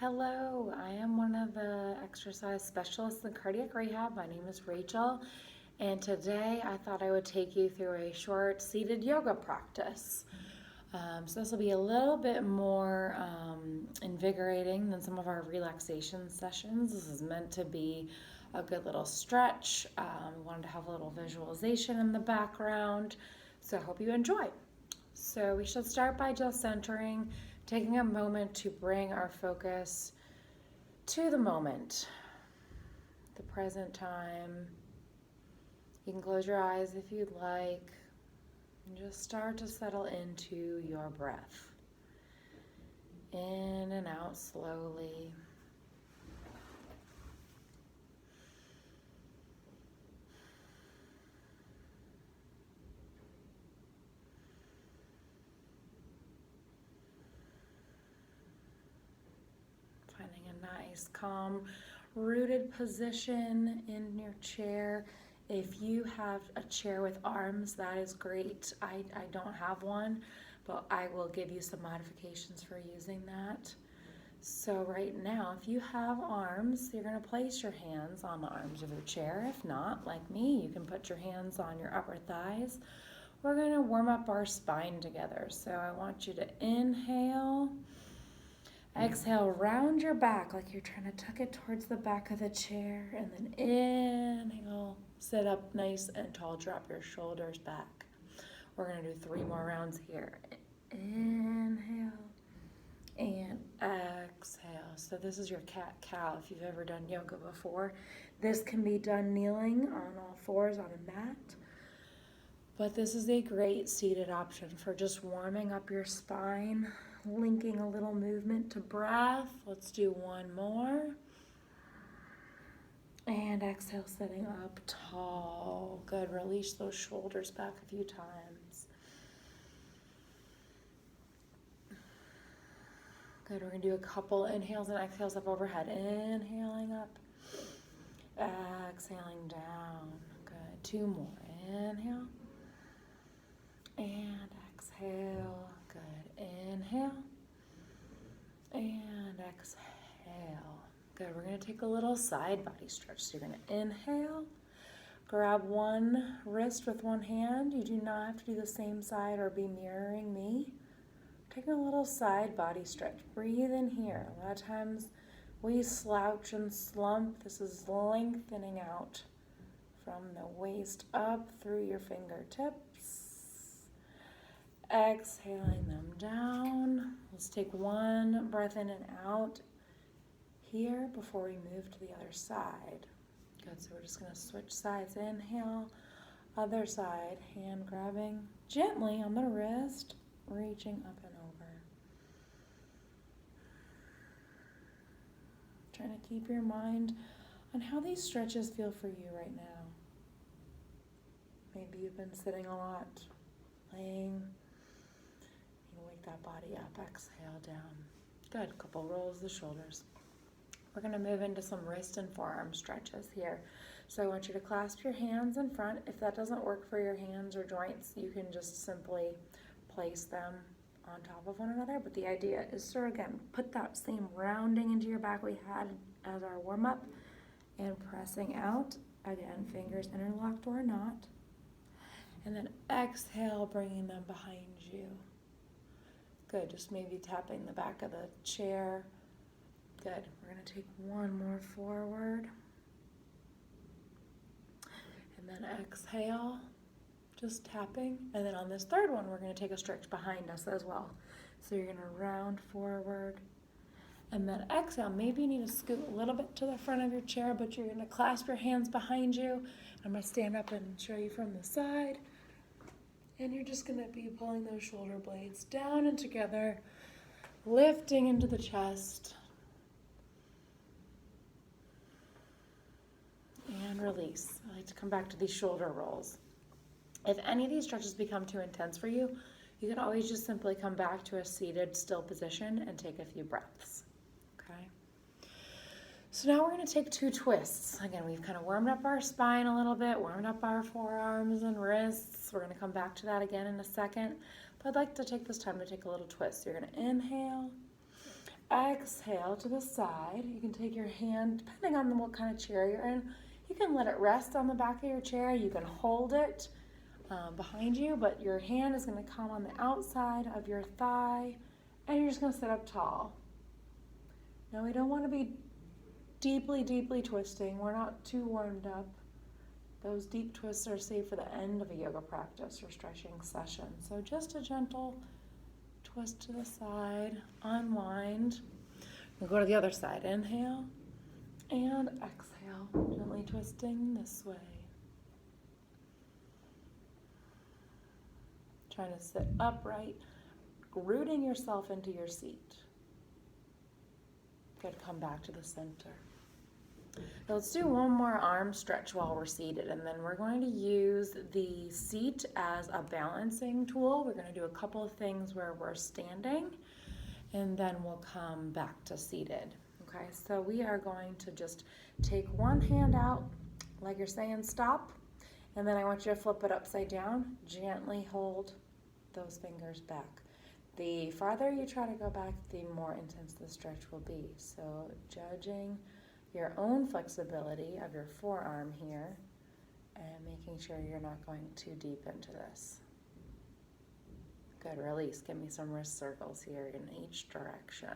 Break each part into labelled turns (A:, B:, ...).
A: Hello, I am one of the exercise specialists in cardiac rehab. My name is Rachel, and today I thought I would take you through a short seated yoga practice. So this will be a little bit more invigorating than some of our relaxation sessions. This is meant to be a good little stretch. We wanted to have a little visualization in the background, so I hope you enjoy. So we should start by just centering, taking a moment to bring our focus to the moment, the present time. You can close your eyes if you'd like, and just start to settle into your breath. In and out slowly. Finding a nice, calm, rooted position in your chair. If you have a chair with arms, that is great. I don't have one, but I will give you some modifications for using that. So right now, if you have arms, you're going to place your hands on the arms of your chair. If not, like me, you can put your hands on your upper thighs. We're going to warm up our spine together. So I want you to inhale. Exhale, round your back like you're trying to tuck it towards the back of the chair. And then inhale, sit up nice and tall, drop your shoulders back. We're going to do 3 more rounds here. Inhale and exhale. So this is your cat-cow if you've ever done yoga before. This can be done kneeling on all fours on a mat. But this is a great seated option for just warming up your spine, linking a little movement to breath. Let's do 1 more. And exhale, sitting up tall. Good. Release those shoulders back a few times. Good. We're going to do a couple inhales and exhales up overhead. Inhaling up. Exhaling down. Good. 2 more. Inhale. And exhale. Good. Inhale. And exhale. Good. We're going to take a little side body stretch. So you're going to inhale. Grab one wrist with one hand. You do not have to do the same side or be mirroring me. Taking a little side body stretch. Breathe in here. A lot of times we slouch and slump. This is lengthening out from the waist up through your fingertips. Exhaling them down. Let's take 1 breath in and out here before we move to the other side. Good, so we're just going to switch sides. Inhale, other side, hand grabbing gently on the wrist, reaching up and over. Trying to keep your mind on how these stretches feel for you right now. Maybe you've been sitting a lot, laying. Wake that body up. Exhale down. Good. Couple rolls the shoulders. We're going to move into some wrist and forearm stretches here. So I want you to clasp your hands in front. If that doesn't work for your hands or joints, you can just simply place them on top of one another. But the idea is to, again, put that same rounding into your back we had as our warm-up and pressing out. Again, fingers interlocked or not. And then exhale, bringing them behind you. Good, just maybe tapping the back of the chair. Good, we're going to take 1 more forward. And then exhale, just tapping. And then on this 3rd one, we're going to take a stretch behind us as well. So you're going to round forward. And then exhale, maybe you need to scoot a little bit to the front of your chair, but you're going to clasp your hands behind you. I'm going to stand up and show you from the side. And you're just going to be pulling those shoulder blades down and together, lifting into the chest. And release. I like to come back to these shoulder rolls. If any of these stretches become too intense for you, you can always just simply come back to a seated, still position and take a few breaths. Okay? So now we're going to take 2 twists. Again, we've kind of warmed up our spine a little bit, warmed up our forearms and wrists. We're going to come back to that again in a second. But I'd like to take this time to take a little twist. So you're going to inhale, Exhale to the side. You can take your hand, depending on what kind of chair you're in, you can let it rest on the back of your chair. You can hold it behind you, but your hand is going to come on the outside of your thigh, and you're just going to sit up tall. Now, we don't want to be deeply, deeply twisting. We're not too warmed up. Those deep twists are safe for the end of a yoga practice or stretching session. So just a gentle twist to the side, unwind. We'll go to the other side. Inhale and exhale, gently twisting this way. Trying to sit upright, rooting yourself into your seat. Good, come back to the center. Now let's do one more arm stretch while we're seated, and then we're going to use the seat as a balancing tool. We're going to do a couple of things where we're standing, and then we'll come back to seated. Okay, so we are going to just take one hand out, like you're saying stop, and then I want you to flip it upside down. Gently hold those fingers back. The farther you try to go back, the more intense the stretch will be. So judging your own flexibility of your forearm here and making sure you're not going too deep into this. Good, release. Give me some wrist circles here in each direction.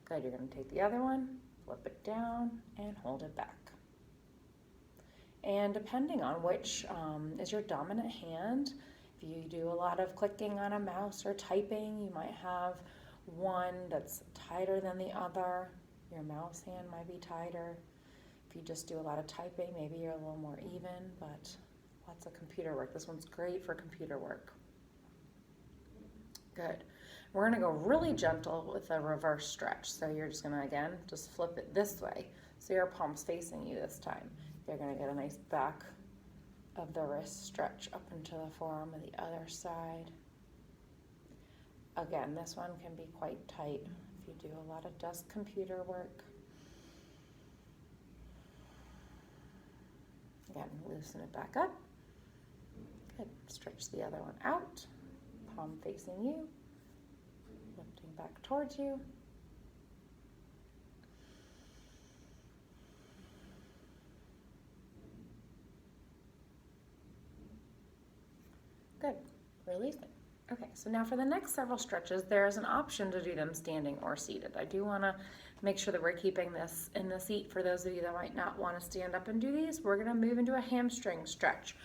A: Good, you're going to take the other one, flip it down, and hold it back. And depending on which is your dominant hand, if you do a lot of clicking on a mouse or typing, you might have one that's tighter than the other. Your mouse hand might be tighter. If you just do a lot of typing, maybe you're a little more even, but lots of computer work. This one's great for computer work. Good. We're going to go really gentle with a reverse stretch. So you're just going to, again, just flip it this way. So your palm's facing you this time. You're going to get a nice back of the wrist stretch up into the forearm of the other side. Again, this one can be quite tight if you do a lot of desk computer work. Again, loosen it back up. Good. Stretch the other one out. Palm facing you. Lifting back towards you. Good. Release it. Okay, so now for the next several stretches, there is an option to do them standing or seated. I do want to make sure that we're keeping this in the seat. For those of you that might not want to stand up and do these, we're going to move into a hamstring stretch.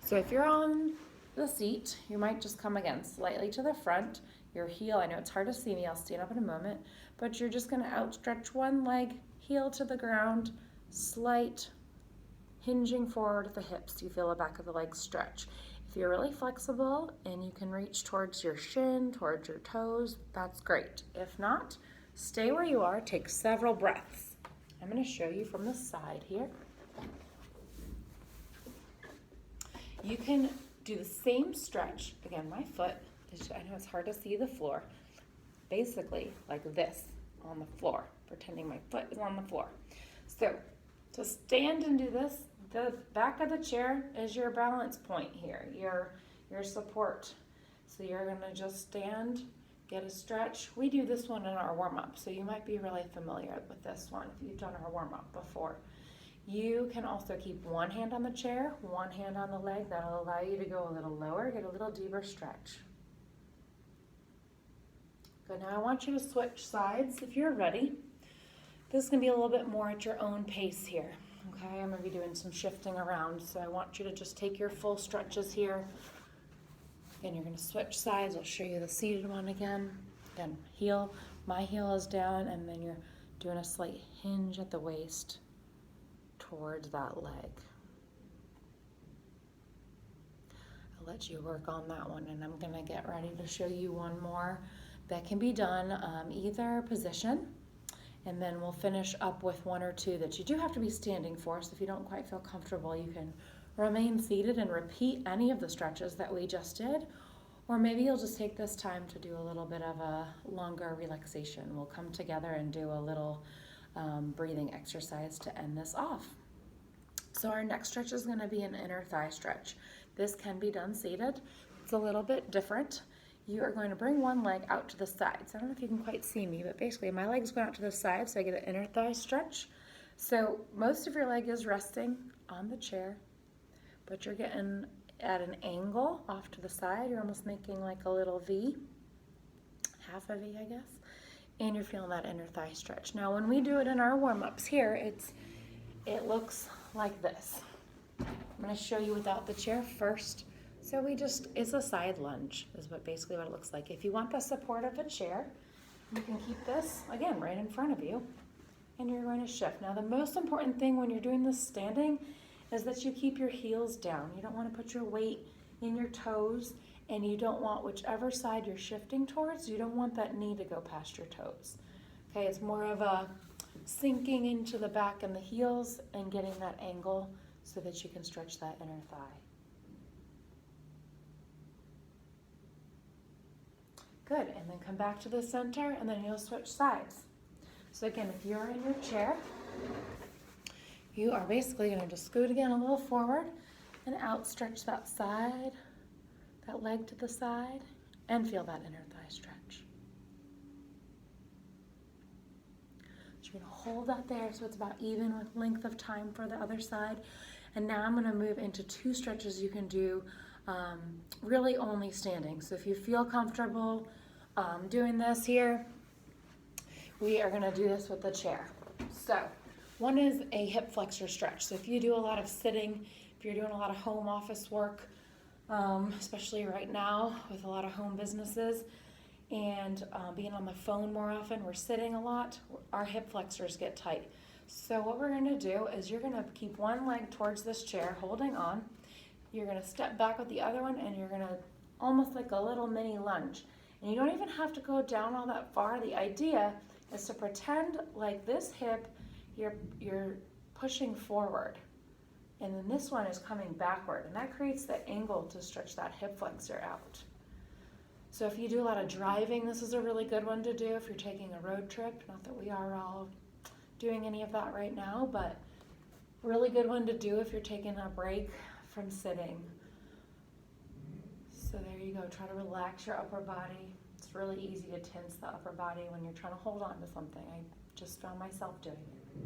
A: So if you're on the seat, you might just come again slightly to the front. Your heel, I know it's hard to see me, I'll stand up in a moment, but you're just going to outstretch one leg, heel to the ground, slight hinging forward at the hips. You feel the back of the leg stretch. If you're really flexible and you can reach towards your shin, towards your toes, that's great. If not, stay where you are, take several breaths. I'm going to show you from the side here. You can do the same stretch. Again, my foot is, I know it's hard to see the floor, basically like this on the floor, pretending my foot is on the floor. So to stand and do this, the back of the chair is your balance point here, your support. So you're going to just stand, get a stretch. We do this one in our warm-up, so you might be really familiar with this one if you've done our warm-up before. You can also keep one hand on the chair, one hand on the leg. That'll allow you to go a little lower, get a little deeper stretch. Good, now I want you to switch sides if you're ready. This is going to be a little bit more at your own pace here. Okay, I'm going to be doing some shifting around, so I want you to just take your full stretches here. Again, you're going to switch sides. I'll show you the seated one again. Again, heel, my heel is down, and then you're doing a slight hinge at the waist towards that leg. I'll let you work on that one, and I'm going to get ready to show you one more that can be done either position. And then we'll finish up with one or two that you do have to be standing for. So if you don't quite feel comfortable, you can remain seated and repeat any of the stretches that we just did. Or maybe you'll just take this time to do a little bit of a longer relaxation. We'll come together and do a little breathing exercise to end this off. So our next stretch is going to be an inner thigh stretch. This can be done seated. It's a little bit different. you are going to bring one leg out to the side. So I don't know if you can quite see me, but basically my leg's going out to the side so I get an inner thigh stretch. So most of your leg is resting on the chair, but you're getting at an angle off to the side. You're almost making like a little V, half a V, I guess. And you're feeling that inner thigh stretch. Now when we do it in our warm-ups here, it looks like this. I'm gonna show you without the chair first. So it's a side lunge is basically what it looks like. If you want the support of a chair, you can keep this, again, right in front of you, and you're going to shift. Now the most important thing when you're doing this standing is that you keep your heels down. You don't want to put your weight in your toes, and you don't want whichever side you're shifting towards, you don't want that knee to go past your toes. Okay, it's more of a sinking into the back and the heels and getting that angle so that you can stretch that inner thigh. Good, and then come back to the center and then you'll switch sides. So again, if you're in your chair, you are basically gonna just scoot again a little forward and outstretch that side, that leg to the side, and feel that inner thigh stretch. So you're gonna hold that there so it's about even with length of time for the other side. And now I'm gonna move into two stretches you can do really only standing. So if you feel comfortable doing this here, we are gonna do this with the chair. So one is a hip flexor stretch. So if you do a lot of sitting, if you're doing a lot of home office work, especially right now with a lot of home businesses and being on the phone more often, we're sitting a lot, our hip flexors get tight. So what we're gonna do is you're gonna keep one leg towards this chair, holding on. You're gonna step back with the other one and you're gonna almost like a little mini lunge. And you don't even have to go down all that far. The idea is to pretend like this hip, you're pushing forward. And then this one is coming backward. And that creates the angle to stretch that hip flexor out. So if you do a lot of driving, this is a really good one to do if you're taking a road trip. Not that we are all doing any of that right now, but really good one to do if you're taking a break from sitting. So there you go, try to relax your upper body. It's really easy to tense the upper body when you're trying to hold on to something. I just found myself doing it.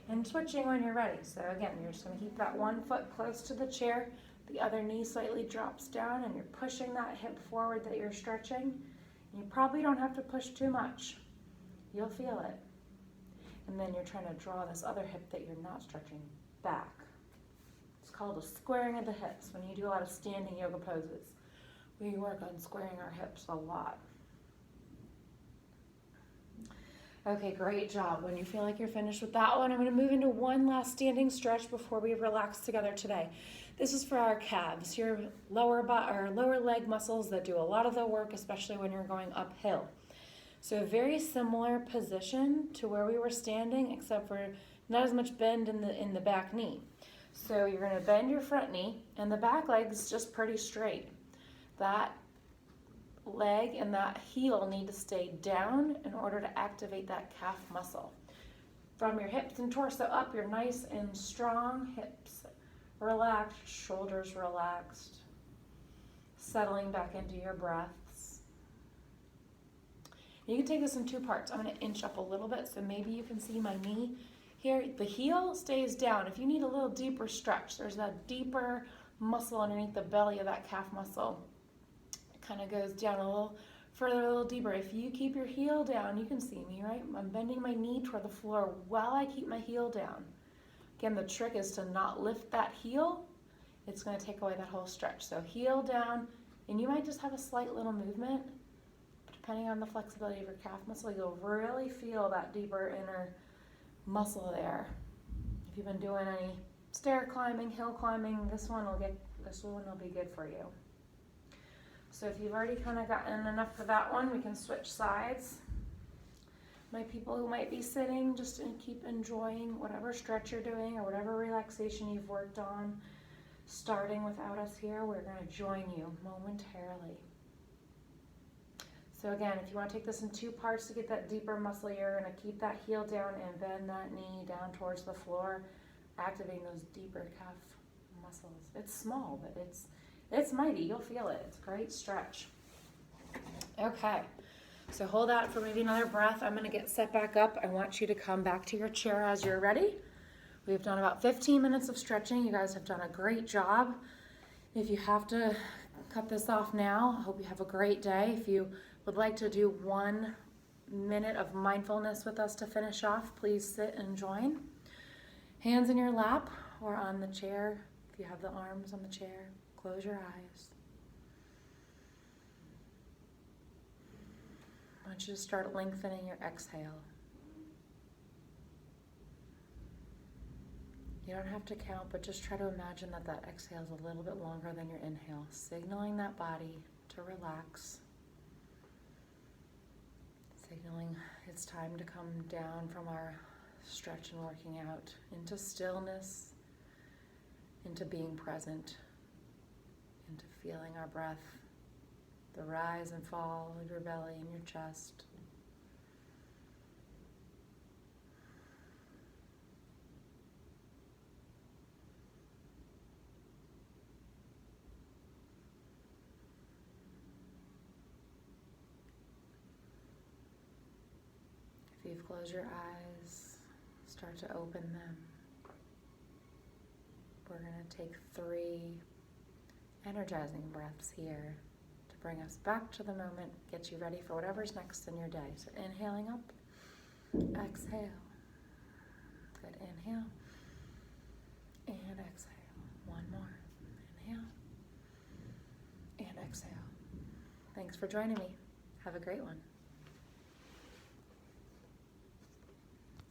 A: And switching when you're ready. So again, you're just gonna keep that one foot close to the chair, the other knee slightly drops down, and you're pushing that hip forward that you're stretching. And you probably don't have to push too much. You'll feel it. And then you're trying to draw this other hip that you're not stretching back. It's called a squaring of the hips. When you do a lot of standing yoga poses, we work on squaring our hips a lot. Okay, great job. When you feel like you're finished with that one, I'm going to move into one last standing stretch before we relax together today. This is for our calves, your lower leg muscles that do a lot of the work, especially when you're going uphill. So a very similar position to where we were standing, except for not as much bend in the back knee. So you're going to bend your front knee, and the back leg's just pretty straight. That leg and that heel need to stay down in order to activate that calf muscle. From your hips and torso up, you're nice and strong, hips relaxed, shoulders relaxed, settling back into your breaths. You can take this in two parts. I'm going to inch up a little bit so maybe you can see my knee here. The heel stays down. If you need a little deeper stretch, there's that deeper muscle underneath the belly of that calf muscle. Kind of goes down a little further, a little deeper. If you keep your heel down, you can see me, right? I'm bending my knee toward the floor while I keep my heel down. Again, the trick is to not lift that heel. It's going to take away that whole stretch. So heel down, and you might just have a slight little movement. Depending on the flexibility of your calf muscle, you'll really feel that deeper inner muscle there. If you've been doing any stair climbing, hill climbing, this one will be good for you. So if you've already kind of gotten enough for that one, we can switch sides. My people who might be sitting, just keep enjoying whatever stretch you're doing or whatever relaxation you've worked on. Starting without us here, we're going to join you momentarily. So again, if you want to take this in two parts to get that deeper muscle, you're going to keep that heel down and bend that knee down towards the floor, activating those deeper calf muscles. It's small, but it's mighty. You'll feel it. It's a great stretch. Okay, so hold that for maybe another breath. I'm gonna get set back up. I want you to come back to your chair as you're ready. We've done about 15 minutes of stretching. You guys have done a great job. If you have to cut this off now, I hope you have a great day. If you would like to do 1 minute of mindfulness with us to finish off, please sit and join. Hands in your lap or on the chair. If you have the arms on the chair, close your eyes. I want you to start lengthening your exhale. You don't have to count, but just try to imagine that that exhale is a little bit longer than your inhale, signaling that body to relax, signaling it's time to come down from our stretch and working out into stillness, into being present, into feeling our breath, the rise and fall of your belly and your chest. If you've closed your eyes, start to open them. We're going to take 3 energizing breaths here to bring us back to the moment, get you ready for whatever's next in your day. So inhaling up, exhale. Good, inhale and exhale. One more, inhale and exhale. Thanks for joining me. Have a great one.